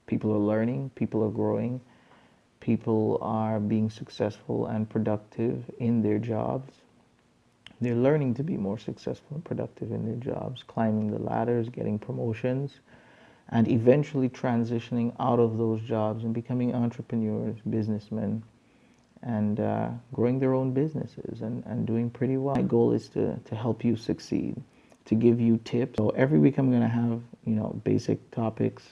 People are learning, people are growing, people are being successful and productive in their jobs. They're learning to be more successful and productive in their jobs, climbing the ladders, getting promotions, and eventually transitioning out of those jobs and becoming entrepreneurs, businessmen, and growing their own businesses and doing pretty well. My goal is to help you succeed, to give you tips. So every week I'm going to have, basic topics,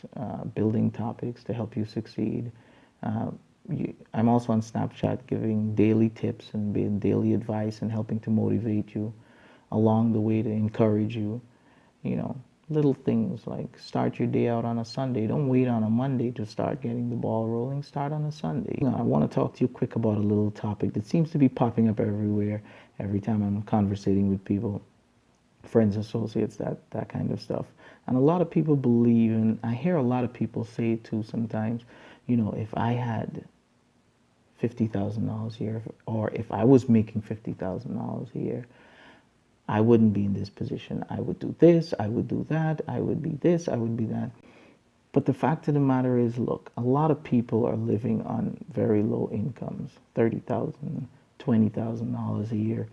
building topics to help you succeed. I'm also on Snapchat giving daily tips and daily advice and helping to motivate you along the way, to encourage you. Little things like start your day out on a Sunday. Don't wait on a Monday to start getting the ball rolling. Start on a Sunday. I want to talk to you quick about a little topic that seems to be popping up everywhere every time I'm conversating with people, friends, associates, that kind of stuff. And a lot of people believe, and I hear a lot of people say too sometimes, if I had $50,000 a year, or if I was making $50,000 a year, I wouldn't be in this position. I would do this, I would do that, I would be this, I would be that. But the fact of the matter is, look, a lot of people are living on very low incomes, $30,000, $20,000 a year,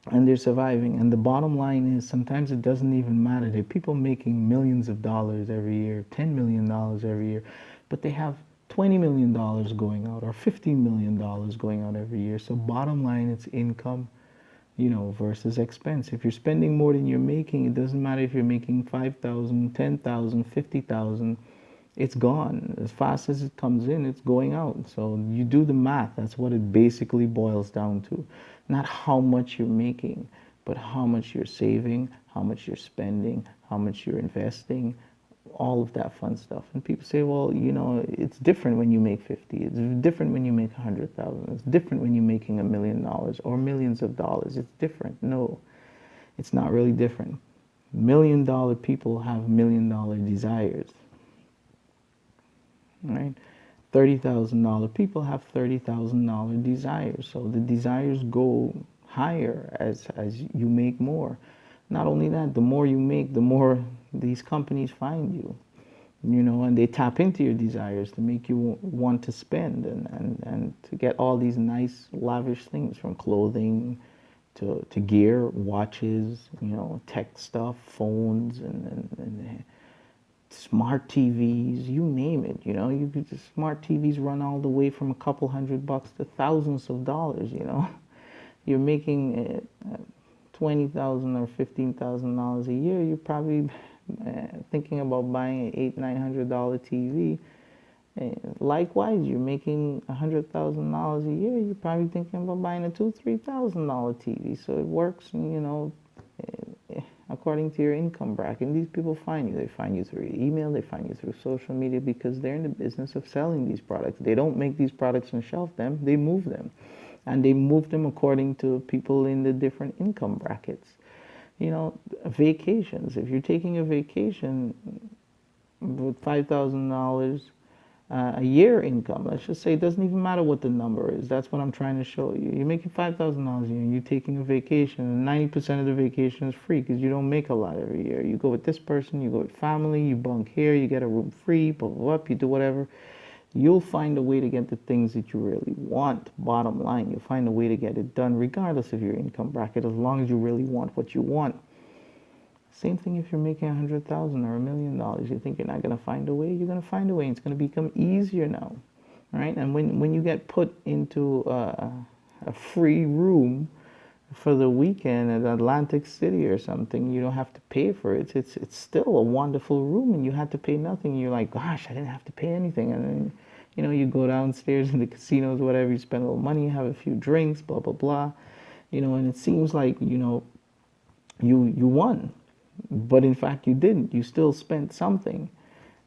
and they're surviving. And the bottom line is, sometimes it doesn't even matter. There are people making millions of dollars every year, $10 million every year, but they have $20 million going out or $15 million going out every year. So bottom line, it's income, versus expense. If you're spending more than you're making, it doesn't matter if you're making 5,000, 10,000, 50,000, it's gone. As fast as it comes in, it's going out. So you do the math. That's what it basically boils down to. Not how much you're making, but how much you're saving, how much you're spending, how much you're investing, all of that fun stuff. And people say, well, it's different when you make 50. It's different when you make 100,000. It's different when you're making $1 million or millions of dollars. It's different. No, it's not really different. $1 million people have $1 million desires, right? $30,000 people have $30,000 desires. So the desires go higher as you make more. Not only that, the more you make, the more these companies find you, and they tap into your desires to make you want to spend and to get all these nice, lavish things, from clothing to gear, watches, tech stuff, phones, and smart TVs, you name it. Smart TVs run all the way from a couple $100 to thousands of dollars. You're making $20,000 or $15,000 a year, you're probably thinking about buying an $800-900 TV. Likewise, you're making $100,000 a year, you're probably thinking about buying a $2,000-3,000 TV. So it works, according to your income bracket. And these people find you. They find you through email, they find you through social media, because they're in the business of selling these products. They don't make these products and shelf them, they move them. And they move them according to people in the different income brackets. Vacations. If you're taking a vacation with $5,000 a year income, let's just say, it doesn't even matter what the number is. That's what I'm trying to show you. You're making $5,000 a year and you're taking a vacation, and 90% of the vacation is free because you don't make a lot every year. You go with this person, you go with family, you bunk here, you get a room free, blah, blah, blah, you do whatever. You'll find a way to get the things that you really want. Bottom line, you'll find a way to get it done regardless of your income bracket, as long as you really want what you want. Same thing if you're making $100,000 or $1 million. You think you're not going to find a way? You're going to find a way. It's going to become easier now, right? And when you get put into a free room for the weekend at Atlantic City or something, you don't have to pay for it. It's still a wonderful room, and you had to pay nothing. You're like, gosh, I didn't have to pay anything. And then, you go downstairs in the casinos, whatever, you spend a little money, you have a few drinks, blah, blah, blah. And it seems like, you won. But in fact, you didn't. You still spent something.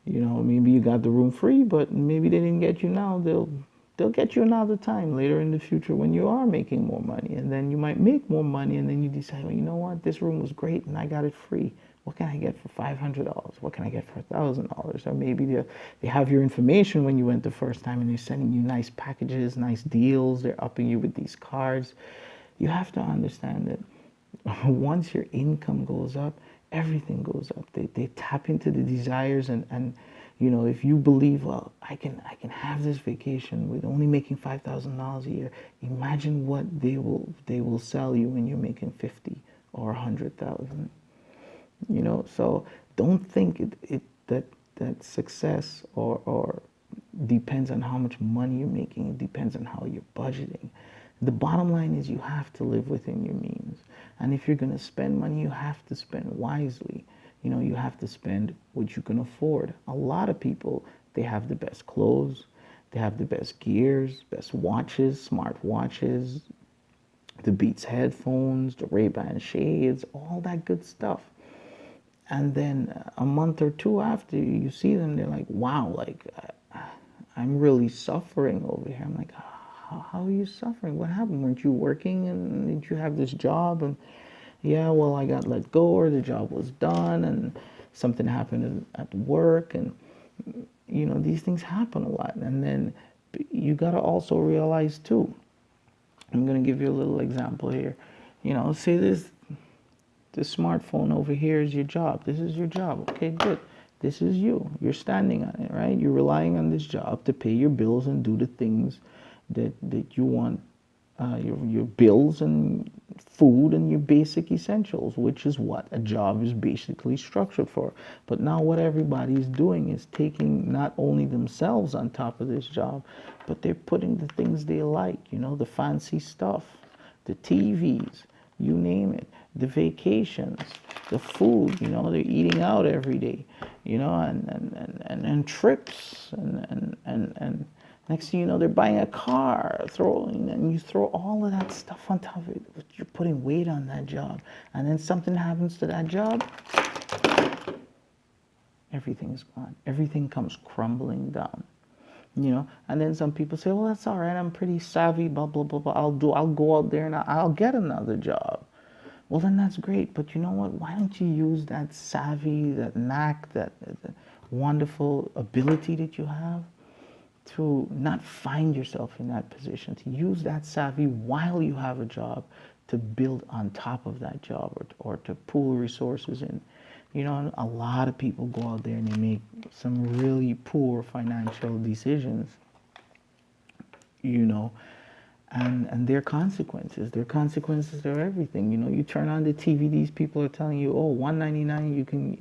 Maybe you got the room free, but maybe they didn't get you now. They'll get you another time later in the future when you are making more money. And then you might make more money, and then you decide, well, you know what? This room was great, and I got it free. What can I get for $500? What can I get for $1,000? Or maybe they have your information when you went the first time, and they're sending you nice packages, nice deals. They're upping you with these cards. You have to understand that once your income goes up, everything goes up. They tap into the desires, and if you believe, well, I can have this vacation with only making $5,000 a year, imagine what they will sell you when you're making 50 or 100,000. So don't think that success or depends on how much money you're making. It depends on how you're budgeting. The bottom line is you have to live within your means. And if you're going to spend money, you have to spend wisely. You have to spend what you can afford. A lot of people, they have the best clothes, they have the best gears, best watches, smart watches, the Beats headphones, the Ray-Ban shades, all that good stuff. And then a month or two after you see them, they're like, wow, like I'm really suffering over here. I'm like, how are you suffering? What happened? Weren't you working and did you have this job? And yeah, well, I got let go or the job was done and something happened at work. And, these things happen a lot. And then you got to also realize too, I'm going to give you a little example here. Say this smartphone over here is your job. This is your job. Okay, good. This is you. You're standing on it, right? You're relying on this job to pay your bills and do the things that you want, your bills and food and your basic essentials, which is what a job is basically structured for. But now what everybody's doing is taking not only themselves on top of this job, but they're putting the things they like, the fancy stuff, the TVs, you name it, the vacations, the food, they're eating out every day, and trips and next thing you know, they're buying a car, and you throw all of that stuff on top of it. You're putting weight on that job. And then something happens to that job, everything's gone. Everything comes crumbling down. And then some people say, well, that's all right. I'm pretty savvy, blah, blah, blah, blah. I'll go out there and I'll get another job. Well, then that's great. But you know what? Why don't you use that savvy, that knack, that wonderful ability that you have to not find yourself in that position, to use that savvy while you have a job to build on top of that job or to pool resources in. A lot of people go out there and they make some really poor financial decisions, and their consequences. Their consequences are everything. You turn on the TV, these people are telling you, oh, $199, you can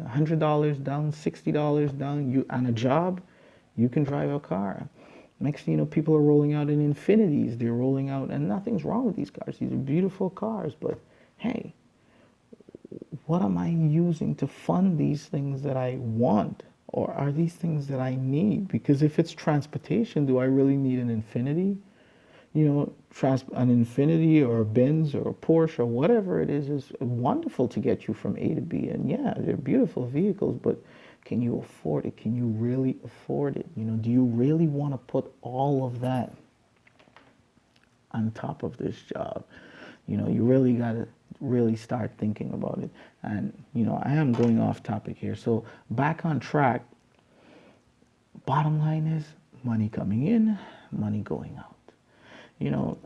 $100 down, $60 down. You on a job, you can drive a car. Next thing you know, people are rolling out in Infinities. They're rolling out, and nothing's wrong with these cars. These are beautiful cars, but hey, what am I using to fund these things that I want? Or are these things that I need? Because if it's transportation, do I really need an Infinity? An Infinity or a Benz or a Porsche or whatever it is wonderful to get you from A to B. And yeah, they're beautiful vehicles, but can you afford it? Can you really afford it? Do you really want to put all of that on top of this job? You really got to really start thinking about it. And, I am going off topic here. So back on track, bottom line is money coming in, money going out.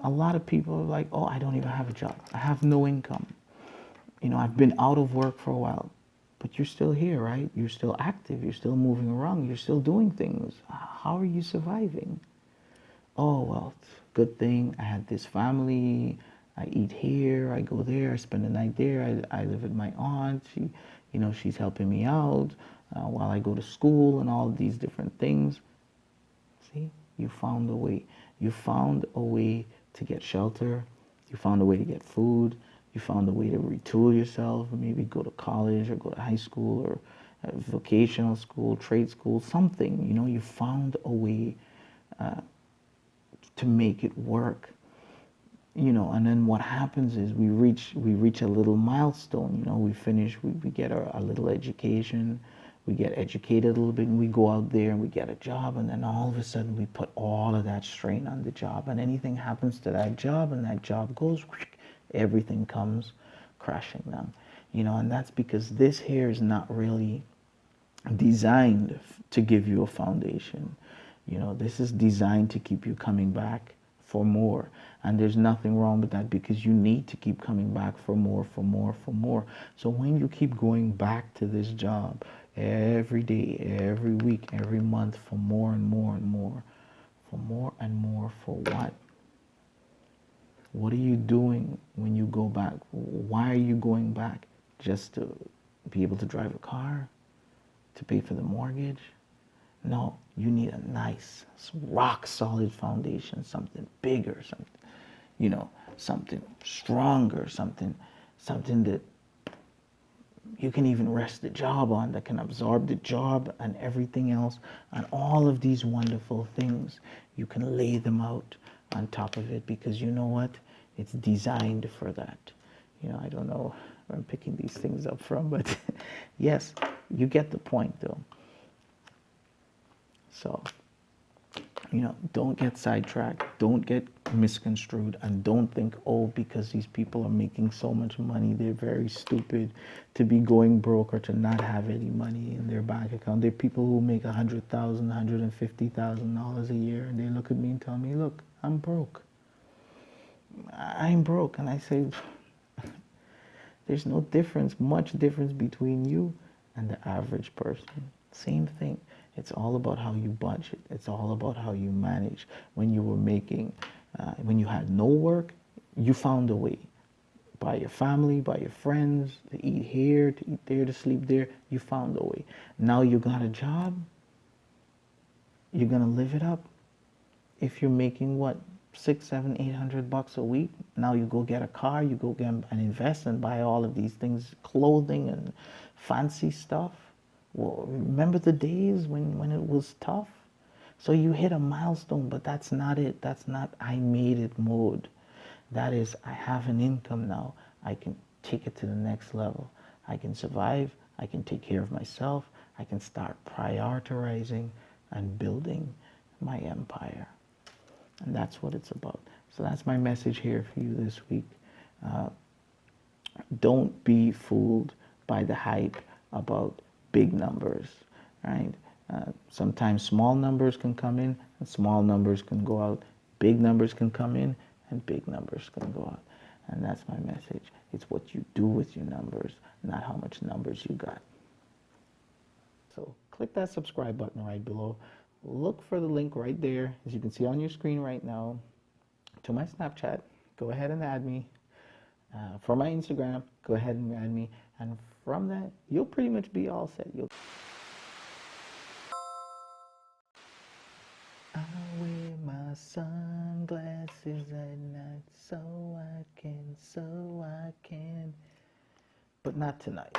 A lot of people are like, oh, I don't even have a job. I have no income. I've been out of work for a while. But you're still here, right? You're still active. You're still moving around. You're still doing things. How are you surviving? Oh, well, good thing. I had this family. I eat here. I go there. I spend the night there. I live with my aunt. She's helping me out while I go to school and all of these different things. See, you found a way. You found a way to get shelter. You found a way to get food. You found a way to retool yourself, maybe go to college or go to high school or vocational school, trade school, something. You found a way to make it work. And then what happens is we reach a little milestone. We finish, we get our little education, we get educated a little bit, and we go out there and we get a job, and then all of a sudden we put all of that strain on the job, and anything happens to that job and that job goes, everything comes crashing down. And that's because this here is not really designed to give you a foundation. This is designed to keep you coming back for more. And there's nothing wrong with that, because you need to keep coming back for more, for more, for more. So when you keep going back to this job, every day, every week, every month for more and more and more. For more and more for what? What are you doing when you go back? Why are you going back? Just to be able to drive a car? To pay for the mortgage? No, you need a nice, rock solid foundation, something bigger, something stronger, something that you can even rest the job on, that can absorb the job and everything else, and all of these wonderful things. You can lay them out on top of it, because you know what? It's designed for that. I don't know where I'm picking these things up from, but yes, you get the point though. So, don't get sidetracked, don't get misconstrued, and don't think, oh, because these people are making so much money, they're very stupid to be going broke or to not have any money in their bank account. There are people who make $100,000, $150,000 a year, and they look at me and tell me, look, I'm broke. I'm broke. And I say, there's no difference, much difference between you and the average person. Same thing. It's all about how you budget. It's all about how you manage. When you were when you had no work, you found a way. By your family, by your friends, to eat here, to eat there, to sleep there, you found a way. Now you got a job, you're gonna live it up. If you're making what, $600, $700, $800 a week, now you go get a car, you go get and invest and buy all of these things, clothing and fancy stuff. Well, remember the days when it was tough? So you hit a milestone, but that's not it. That's not I made it mode. That is, I have an income now. I can take it to the next level. I can survive. I can take care of myself. I can start prioritizing and building my empire. And that's what it's about. So that's my message here for you this week. Don't be fooled by the hype about big numbers, right? Sometimes small numbers can come in and small numbers can go out. Big numbers can come in and big numbers can go out. And that's my message. It's what you do with your numbers, not how much numbers you got. So click that subscribe button right below. Look for the link right there, as you can see on your screen right now, to my Snapchat. Go ahead and add me. For my Instagram, go ahead and add me. And from that, you'll pretty much be all set. I wear my sunglasses at night so I can, but not tonight.